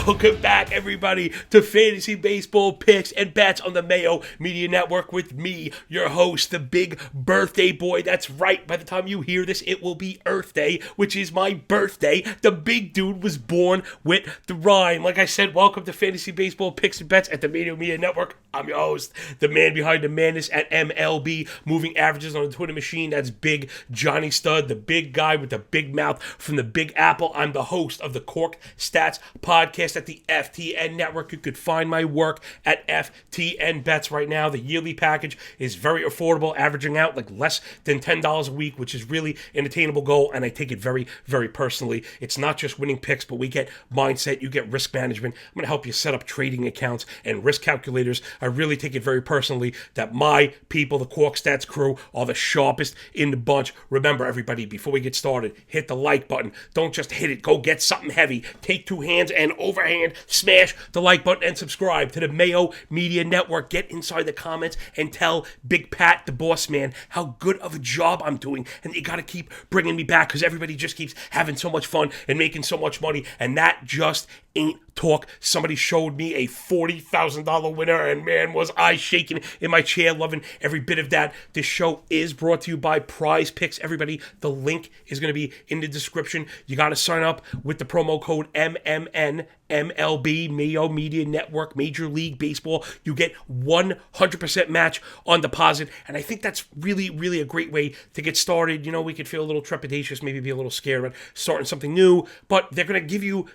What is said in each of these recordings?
Welcome back, everybody, to Fantasy Baseball Picks and Bets on the Mayo Media Network with me, your host, the big birthday boy. That's right, by the time you hear this, it will be Earth Day, which is my birthday. The big dude was born with the rhyme. Like I said, welcome to Fantasy Baseball Picks and Bets at the Mayo Media Network. I'm your host, the man behind the madness at MLB, moving averages on the Twitter machine. That's Big Johnny Stud, the big guy with the big mouth from the Big Apple. I'm the host of the Cork Stats podcast at the FTN Network. You could find my work at FTN Bets right now. The yearly package is very affordable, averaging out like less than $10 a week, which is really an attainable goal, and I take it very, very personally. It's not just winning picks, but we get mindset, you get risk management. I'm going to help you set up trading accounts and risk calculators. I really take it very personally that my people, the Cork Stats crew, are the sharpest in the bunch. Remember, everybody, before we get started, hit the like button. Don't just hit it. Go get something heavy. Take two hands and overhand smash the like button and subscribe to the Mayo Media Network. Get inside the comments and tell Big Pat, the boss man, how good of a job I'm doing. And you got to keep bringing me back because everybody just keeps having so much fun and making so much money. And that just ain't talk. Somebody showed me a $40,000 winner, and man, was I shaking in my chair, loving every bit of that. This show is brought to you by Prize Picks. Everybody, the link is going to be in the description. You got to sign up with the promo code MMN. MLB, Mayo Media Network, Major League Baseball. You get 100% match on deposit, and I think that's really, really a great way to get started. You know, we could feel a little trepidatious, maybe be a little scared about starting something new, but they're going to give you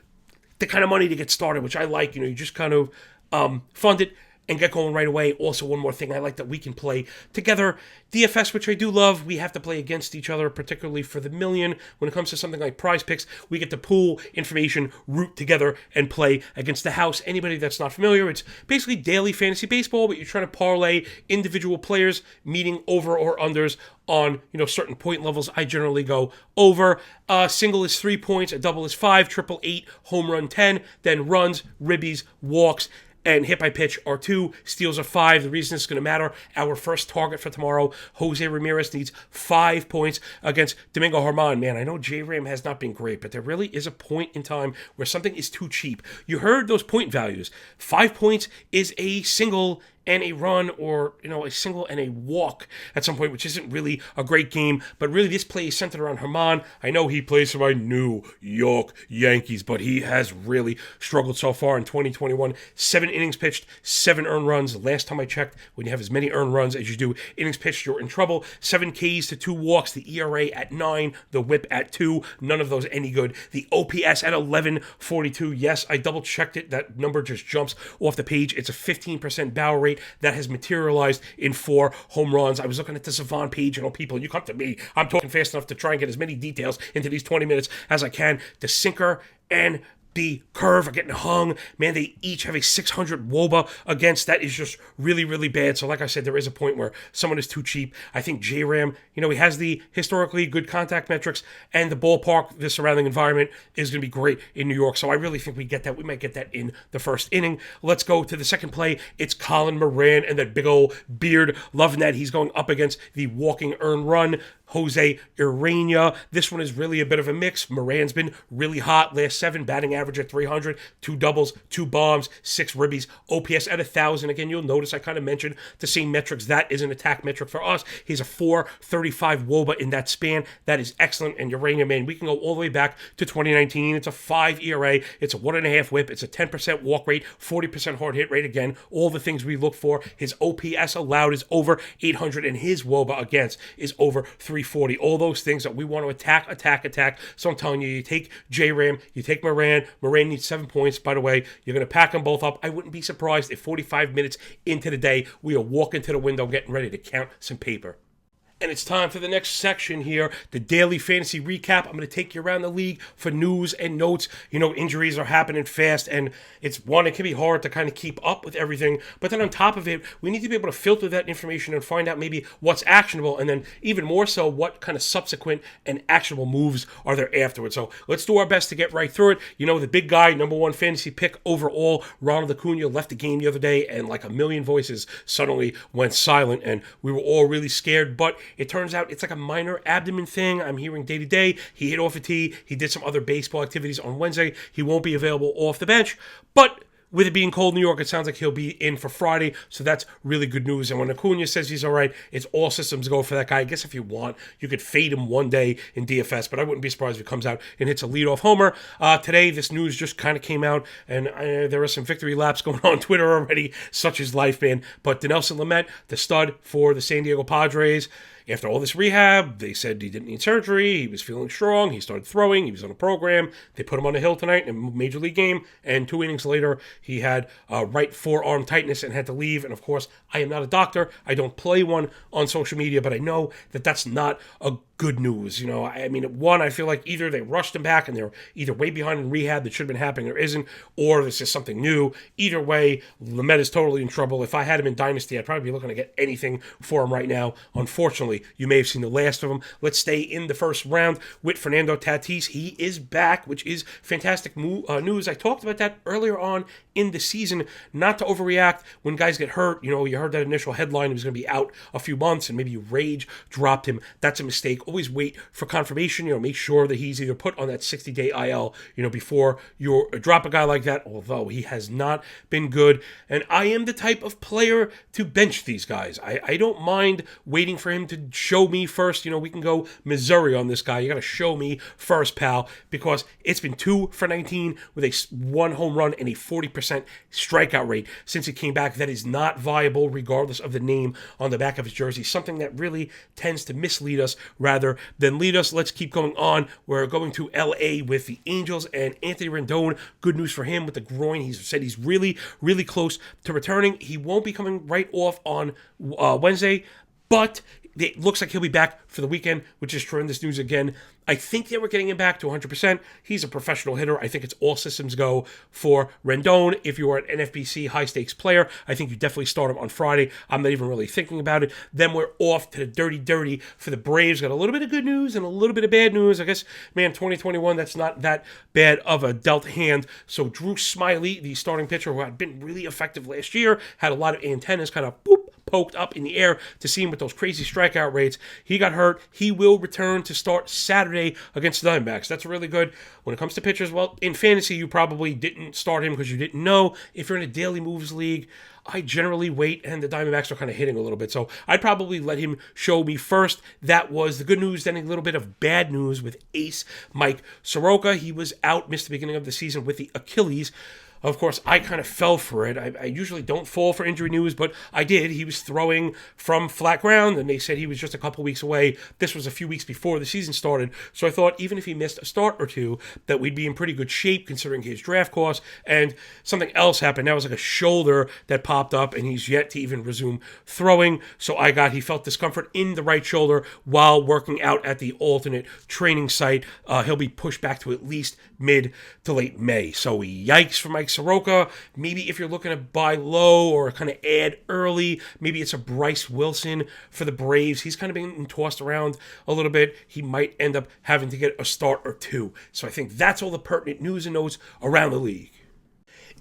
the kind of money to get started, which I like. You know, you just kind of fund it and get going right away. Also, one more thing, I like that we can play together. DFS, which I do love, we have to play against each other, particularly for the million. When it comes to something like Prize Picks, we get to pool information, root together, and play against the house. Anybody that's not familiar, it's basically daily fantasy baseball, but you're trying to parlay individual players meeting over or unders on, you know, certain point levels. I generally go over. Single is 3 points, a double is 5, triple 8, home run 10, then runs, ribbies, walks, and hit by pitch are 2, steals are 5. The reason it's going to matter, our first target for tomorrow, Jose Ramirez, needs 5 points against Domingo Germán. Man, I know J-Ram has not been great, but there really is a point in time where something is too cheap. You heard those point values. 5 points is a single and a run, or, you know, a single and a walk at some point, which isn't really a great game. But really, this play is centered around Germán. I know he plays for my New York Yankees, but he has really struggled so far in 2021. 7 innings pitched, 7 earned runs. Last time I checked, when you have as many earned runs as you do innings pitched, you're in trouble. 7 Ks to 2 walks, the ERA at 9, the whip at 2. None of those any good. The OPS at 1142. Yes, I double checked it. That number just jumps off the page. It's a 15% barrel rate that has materialized in 4 home runs. I was looking at the Savant page, and people, you come to me. I'm talking fast enough to try and get as many details into these 20 minutes as I can. The sinker and the curve are getting hung. Man, they each have a 600 WOBA against. That is just really, really bad. So like I said, there is a point where someone is too cheap. I think J-Ram, you know, he has the historically good contact metrics, and the ballpark, the surrounding environment is going to be great in New York. So I really think we get that. We might get that in the first inning. Let's go to the second play. It's Colin Moran and that big old beard. Loving that. He's going up against the walking earned run, Jose Urania. This one is really a bit of a mix. Moran's been really hot. Last 7, batting average at 300, 2 doubles, 2 bombs, 6 ribbies, OPS at 1,000. Again, you'll notice I kind of mentioned the same metrics. That is an attack metric for us. He's a 435 WOBA in that span. That is excellent. And Urania, man, we can go all the way back to 2019. It's a 5 ERA. It's a 1.5 whip. It's a 10% walk rate, 40% hard hit rate. Again, all the things we look for. His OPS allowed is over 800, and his WOBA against is over 340. All those things that we want to attack. So I'm telling you, you take J-Ram, you take Moran. Moran needs 7 points. By the way, you're going to pack them both up. I wouldn't be surprised if 45 minutes into the day, we are walking to the window getting ready to count some paper. And it's time for the next section here, the daily fantasy recap. I'm going to take you around the league for news and notes. You know, injuries are happening fast, and it can be hard to kind of keep up with everything. But then on top of it, we need to be able to filter that information and find out maybe what's actionable, and then even more so, what kind of subsequent and actionable moves are there afterwards. So let's do our best to get right through it. You know, the big guy, number 1 fantasy pick overall, Ronald Acuna, left the game the other day, and like a million voices suddenly went silent, and we were all really scared. But It turns out it's like a minor abdomen thing. I'm hearing day to day. He hit off a tee. He did some other baseball activities on Wednesday. He won't be available off the bench, but with it being cold in New York, it sounds like he'll be in for Friday, so that's really good news. And when Acuna says he's all right, it's all systems go for that guy. I guess if you want, you could fade him one day in DFS, but I wouldn't be surprised if he comes out and hits a leadoff homer. Today, this news just kind of came out, and there are some victory laps going on Twitter already, such as life, man. But Dinelson Lamet, the stud for the San Diego Padres, after all this rehab, they said he didn't need surgery. He was feeling strong. He started throwing. He was on a program. They put him on the hill tonight in a major league game. And 2 innings later, he had right forearm tightness and had to leave. And of course, I am not a doctor. I don't play one on social media, but I know that that's not a good news. You know, I mean, one, I feel like either they rushed him back and they're either way behind in rehab that should have been happening or isn't, or this is something new. Either way, Lamet is totally in trouble. If I had him in Dynasty, I'd probably be looking to get anything for him right now. Unfortunately, you may have seen the last of him. Let's stay in the first round with Fernando Tatis. He is back, which is fantastic news. I talked about that earlier on in the season, not to overreact when guys get hurt. You know, you heard that initial headline, he was going to be out a few months, and maybe you rage dropped him. That's a mistake. Always wait for confirmation. You know, make sure that he's either put on that 60-day IL, you know, before you drop a guy like that, although he has not been good. And I am the type of player to bench these guys. I don't mind waiting for him to show me first. You know, we can go Missouri on this guy. You got to show me first, pal, because it's been 2 for 19 with a 1 home run and a 40% strikeout rate since he came back. That is not viable regardless of the name on the back of his jersey, something that really tends to mislead us rather than lead us. Let's keep going on. We're going to LA with the Angels and Anthony Rendon. Good news for him with the groin. He's said he's really, really close to returning. He won't be coming right off on Wednesday, but it looks like he'll be back for the weekend, which is tremendous news again. I think they were getting him back to 100%. He's a professional hitter. I think it's all systems go for Rendon. If you are an NFBC high-stakes player, I think you definitely start him on Friday. I'm not even really thinking about it. Then we're off to the dirty for the Braves. Got a little bit of good news and a little bit of bad news. I guess, man, 2021, that's not that bad of a dealt hand. So Drew Smyly, the starting pitcher who had been really effective last year, had a lot of antennas kind of poked up in the air to see him with those crazy strikeout rates. He got hurt. He will return to start Saturday against the Diamondbacks. That's really good. When it comes to pitchers, well, in fantasy, you probably didn't start him because you didn't know. If you're in a daily moves league, I generally wait, and the Diamondbacks are kind of hitting a little bit. So I'd probably let him show me first. That was the good news. Then a little bit of bad news with ace Mike Soroka. He was out, missed the beginning of the season with the Achilles. Of course, I kind of fell for it. I usually don't fall for injury news, but I did. He was throwing from flat ground, and they said he was just a couple weeks away. This was a few weeks before the season started, so I thought even if he missed a start or two, that we'd be in pretty good shape considering his draft costs. And something else happened. That was like a shoulder that popped up, and he's yet to even resume throwing. So he felt discomfort in the right shoulder while working out at the alternate training site. He'll be pushed back to at least mid to late May. So yikes for Mike Soroka. Maybe if you're looking to buy low or kind of add early, maybe it's a Bryce Wilson for the Braves. He's kind of being tossed around a little bit. He might end up having to get a start or two. So I think that's all the pertinent news and notes around the league.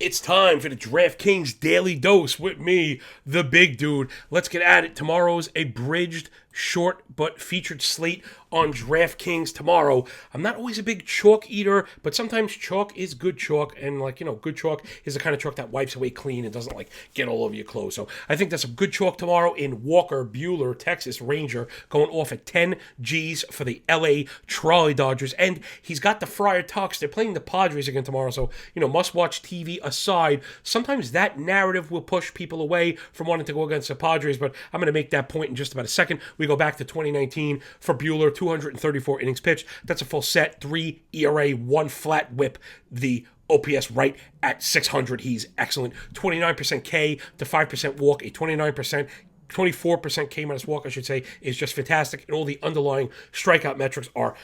It's time for the DraftKings Daily Dose with me, the big dude. Let's get at it. Tomorrow's a bridged, short, but featured slate on DraftKings tomorrow. I'm not always a big chalk eater, but sometimes chalk is good chalk, and good chalk is the kind of chalk that wipes away clean and doesn't get all over your clothes. So I think that's a good chalk tomorrow in Walker Buehler, Texas Ranger, going off at 10 G's for the LA Trolley Dodgers, and he's got the Friar Tucks. They're playing the Padres again tomorrow, so must-watch TV aside, sometimes that narrative will push people away from wanting to go against the Padres, but I'm going to make that point in just about a second. We go back to 2019 for Buehler, 234 innings pitched. That's a full set, 3 ERA, 1 flat whip. The OPS right at 600. He's excellent. 29% K to 5% walk, a 24% K minus walk, I should say, is just fantastic. And all the underlying strikeout metrics are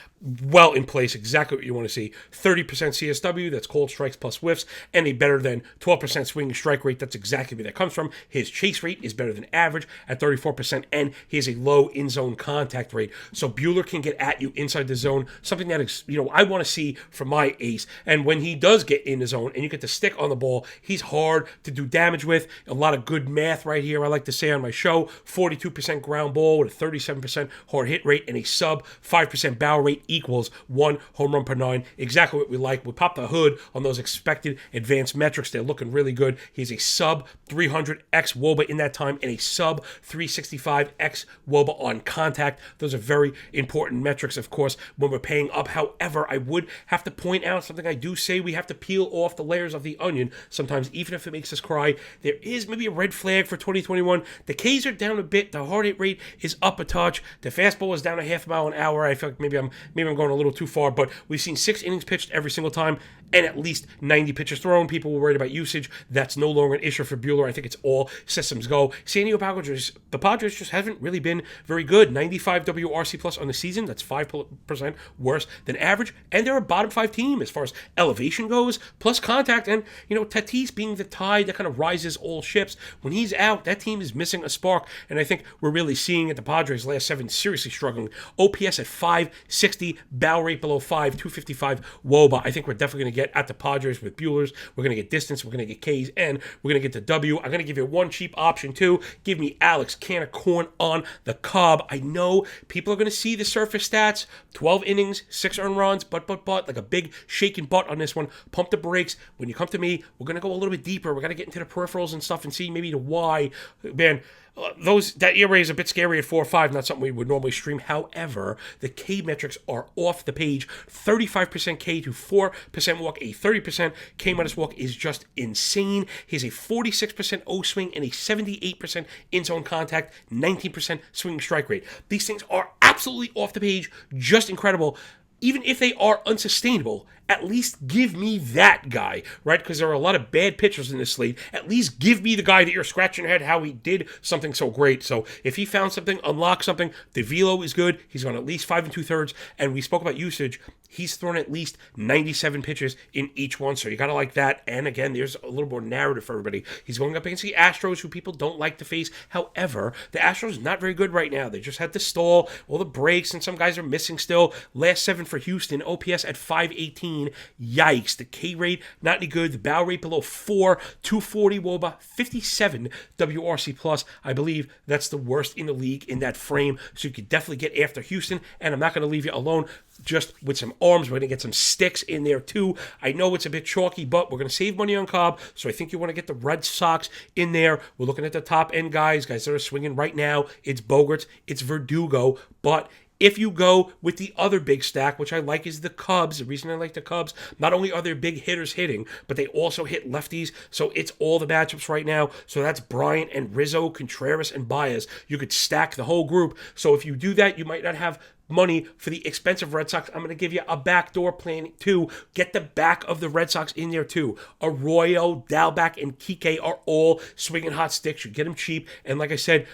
well in place, exactly what you want to see. 30% CSW, that's called strikes plus whiffs, and a better than 12% swinging strike rate. That's exactly where that comes from. His chase rate is better than average at 34%, and he has a low in-zone contact rate. So Buehler can get at you inside the zone, something that is, I want to see from my ace. And when he does get in the zone and you get to stick on the ball, he's hard to do damage with. A lot of good math right here, I like to say on my show. go. 42% ground ball with a 37% hard hit rate and a sub 5% barrel rate equals 1 home run per 9. Exactly what we like. We popped the hood on those expected advanced metrics. They're looking really good. He's a sub 300 x WOBA in that time and a sub 365 x WOBA on contact. Those are very important metrics, of course, when we're paying up. However, I would have to point out something I do say: we have to peel off the layers of the onion sometimes, even if it makes us cry. There is maybe a red flag for 2021. The Ks are down a bit. The hard hit rate is up a touch. The fastball is down a half mile an hour. I feel like maybe I'm going a little too far, but we've seen 6 innings pitched every single time and at least 90 pitches thrown. People were worried about usage. That's no longer an issue for Buehler. I think it's all systems go. San Diego Padres, the Padres just haven't really been very good. 95 WRC plus on the season. That's 5% worse than average. And they're a bottom 5 team as far as elevation goes, plus contact. And, Tatis being the tide that kind of rises all ships. When he's out, that team is missing a spark. And I think we're really seeing it. The Padres last 7 seriously struggling. OPS at 560, barrel rate below 5, 255 WOBA. I think we're definitely going to get at the Padres with Buehler's. We're going to get distance. We're going to get Ks. And we're going to get the W. I'm going to give you one cheap option too. Give me Alex Can of Corn on the Cobb. I know people are going to see the surface stats. 12 innings, 6 earned runs, but, like a big shaking butt on this one. Pump the brakes. When you come to me, we're going to go a little bit deeper. We're going to get into the peripherals and stuff and see maybe the why. Man, that ERA is a bit scary at 4.5, not something we would normally stream. However, the K metrics are off the page. 35% K to 4% walk. A 30% K minus walk is just insane. He has a 46% O swing and a 78% in-zone contact, 19% swinging strike rate. These things are absolutely off the page, just incredible. Even if they are unsustainable, at least give me that guy, right? Because there are a lot of bad pitchers in this slate. At least give me the guy that you're scratching your head how he did something so great. So if he found something, unlocked something, the velo is good. He's on at least 5 2/3. And we spoke about usage. He's thrown at least 97 pitches in each one. So you got to like that. And again, there's a little more narrative for everybody. He's going up against the Astros, who people don't like to face. However, the Astros not very good right now. They just had to stall all the breaks, and some guys are missing still. Last 7 for Houston, OPS at 518. Yikes. The K rate, not any good. The barrel rate below 4, 240 WOBA, 57 WRC plus. I believe that's the worst in the league in that frame. So you could definitely get after Houston. And I'm not going to leave you alone just with some arms. We're going to get some sticks in there too. I know it's a bit chalky, but we're going to save money on Cobb. So I think you want to get the Red Sox in there. We're looking at the top end guys that are swinging right now. It's Bogarts, it's Verdugo, but if you go with the other big stack, which I like, is the Cubs. The reason I like the Cubs, not only are there big hitters hitting, but they also hit lefties. So it's all the matchups right now. So that's Bryant and Rizzo, Contreras and Baez. You could stack the whole group. So if you do that, you might not have money for the expensive Red Sox. I'm going to give you a backdoor plan too. Get the back of the Red Sox in there too. Arroyo, Dalbec, and Kike are all swinging hot sticks. You get them cheap. And like I said,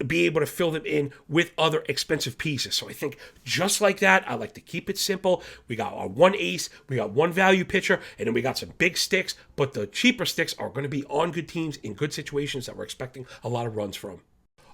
be able to fill them in with other expensive pieces. So I think just like that, I like to keep it simple. We got our one ace, we got one value pitcher, and then we got some big sticks, but the cheaper sticks are going to be on good teams in good situations that we're expecting a lot of runs from.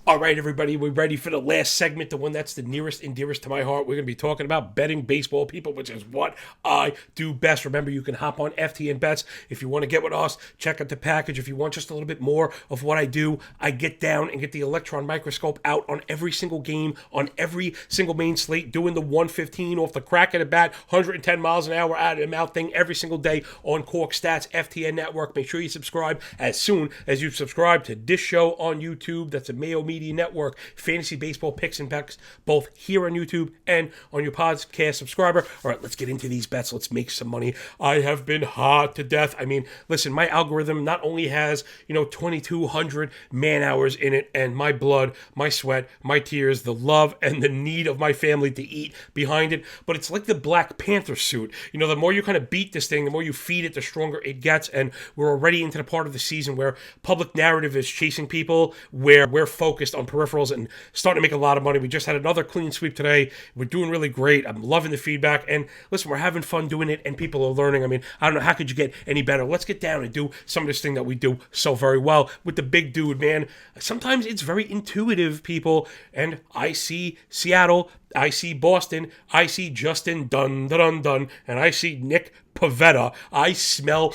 All right, everybody, we're ready for the last segment, the one that's the nearest and dearest to my heart. We're going to be talking about betting baseball, people, which is what I do best. Remember, you can hop on FTN Bets if you want to get with us. Check out the package. If you want just a little bit more of what I do, I get down and get the electron microscope out on every single game, on every single main slate, doing the 115 off the crack of the bat, 110 miles an hour out of the mouth thing every single day on Cork Stats, FTN Network. Make sure you subscribe as soon as you subscribe to this show on YouTube. That's a Mayo Media Network, Fantasy Baseball Picks and Picks, both here on YouTube and on your podcast subscriber. All right, let's get into these bets. Let's make some money. I have been hot to death. I mean, listen, my algorithm not only has, 2,200 man hours in it, and my blood, my sweat, my tears, the love and the need of my family to eat behind it, but it's like the Black Panther suit. The more you kind of beat this thing, the more you feed it, the stronger it gets. And we're already into the part of the season where public narrative is chasing people, where we're focused on peripherals and starting to make a lot of money. We just had another clean sweep today. We're doing really great. I'm loving the feedback. And listen, we're having fun doing it and people are learning. I mean, I don't know, how could you get any better? Let's get down and do some of this thing that we do so very well with the big dude, man. Sometimes it's very intuitive, people. And I see Seattle, I see Boston, I see Justin Dun, and I see Nick Pavetta. I smell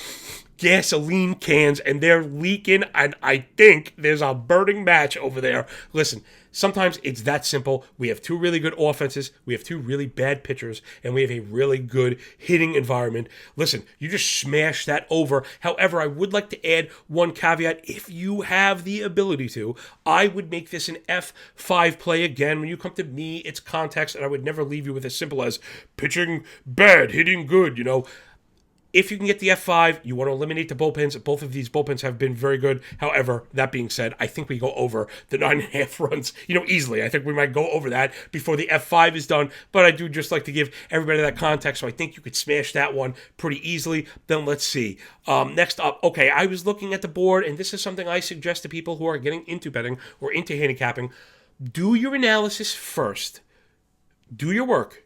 gasoline cans and they're leaking, and I think there's a burning match over there. Listen, sometimes it's that simple. We have two really good offenses, we have two really bad pitchers, and we have a really good hitting environment. Listen, you just smash that over. However, I would like to add one caveat. If you have the ability to, I would make this an F5 play. Again, when you come to me, it's context, and I would never leave you with as simple as pitching bad, hitting good, If you can get the F5, you want to eliminate the bullpens. Both of these bullpens have been very good. However, that being said, I think we go over the 9.5 runs, easily. I think we might go over that before the F5 is done. But I do just like to give everybody that context, so I think you could smash that one pretty easily. Then let's see. Next up, okay, I was looking at the board, and this is something I suggest to people who are getting into betting or into handicapping. Do your analysis first. Do your work.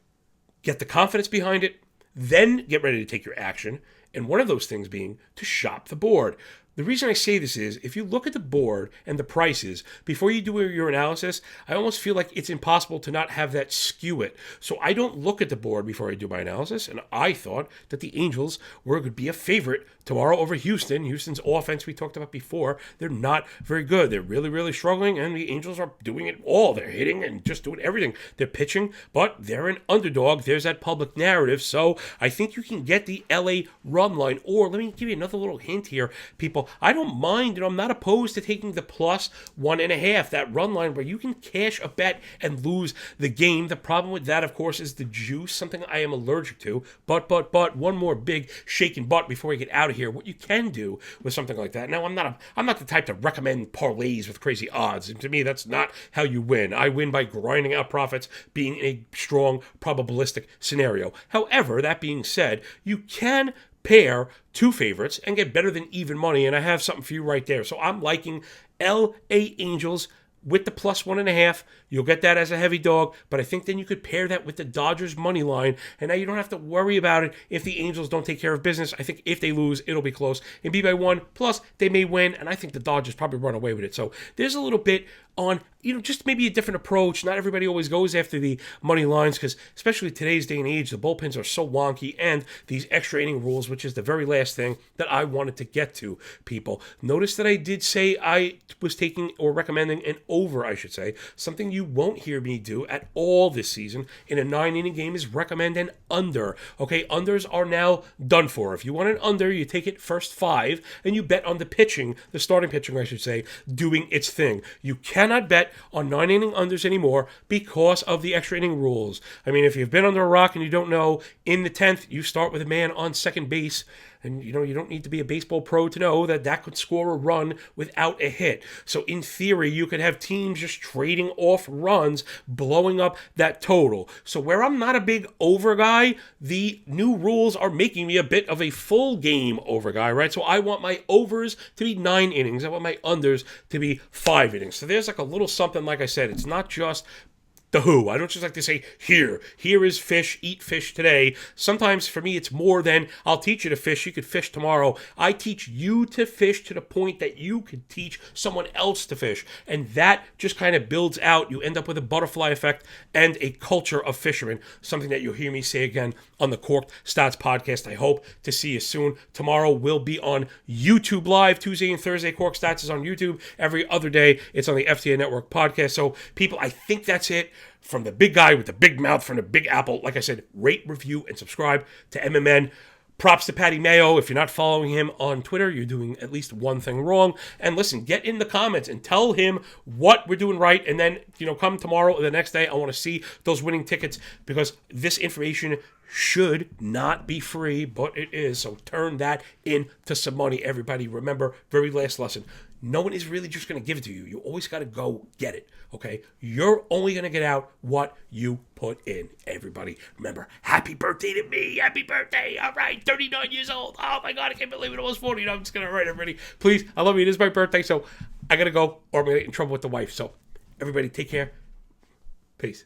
Get the confidence behind it. Then get ready to take your action, and one of those things being to shop the board. The reason I say this is, if you look at the board and the prices, before you do your analysis, I almost feel like it's impossible to not have that skew it. So I don't look at the board before I do my analysis, and I thought that the Angels going to be a favorite tomorrow over Houston. Houston's offense, we talked about before, they're not very good. They're really, really struggling, and the Angels are doing it all. They're hitting and just doing everything. They're pitching, but they're an underdog. There's that public narrative, so I think you can get the LA run line. Or let me give you another little hint here, people. I don't mind, I'm not opposed to taking the plus 1.5, that run line where you can cash a bet and lose the game. The problem with that, of course, is the juice, something I am allergic to. But, one more big shaking butt before we get out of here. What you can do with something like that. Now, I'm not the type to recommend parlays with crazy odds. And to me, that's not how you win. I win by grinding out profits, being in a strong probabilistic scenario. However, that being said, you can pair two favorites and get better than even money, and I have something for you right there. So I'm liking LA Angels with the plus 1.5. You'll get that as a heavy dog, but I think then you could pair that with the Dodgers money line, and now you don't have to worry about it if the Angels don't take care of business. I think if they lose, it'll be close and be by one. Plus, they may win, and I think the Dodgers probably run away with it. So there's a little bit on, just maybe a different approach. Not everybody always goes after the money lines, because especially today's day and age, the bullpens are so wonky, and these extra inning rules, which is the very last thing that I wanted to get to, people. Notice that I did say I was taking or recommending an over, I should say. Something you won't hear me do at all this season in a 9-inning game is recommend an under. Okay, unders are now done for. If you want an under, you take it first 5, and you bet on the pitching, the starting pitching, I should say, doing its thing. You cannot bet on 9-inning unders anymore because of the extra inning rules. I mean, if you've been under a rock and you don't know, in the 10th, you start with a man on second base. And, you don't need to be a baseball pro to know that could score a run without a hit. So, in theory, you could have teams just trading off runs, blowing up that total. So, where I'm not a big over guy, the new rules are making me a bit of a full game over guy, right? So, I want my overs to be 9 innings. I want my unders to be 5 innings. So, there's like a little something, like I said, it's not just the who. I don't just like to say, here is fish, eat fish today. Sometimes for me, it's more than I'll teach you to fish, you could fish tomorrow. I teach you to fish to the point that you could teach someone else to fish. And that just kind of builds out. You end up with a butterfly effect and a culture of fishermen, something that you'll hear me say again on the Corked Stats podcast. I hope to see you soon. Tomorrow will be on YouTube Live. Tuesday and Thursday, Corked Stats is on YouTube. Every other day, it's on the FTA Network podcast. So, people, I think that's it. From the big guy with the big mouth, from the big apple, like I said, rate, review, and subscribe to MMN. Props to Patty Mayo. If you're not following him on Twitter, you're doing at least one thing wrong. And listen, get in the comments and tell him what we're doing right. And then, come tomorrow or the next day, I want to see those winning tickets, because this information should not be free, but it is. So turn that into some money, everybody. Remember, very last lesson. No one is really just going to give it to you. You always got to go get it, okay? You're only going to get out what you put in, everybody. Remember, happy birthday to me. Happy birthday. All right, 39 years old. Oh, my God, I can't believe it. Almost 40. I'm just going to write everybody. Please, I love you. It is my birthday, so I got to go, or I'm going to get in trouble with the wife. So, everybody, take care. Peace.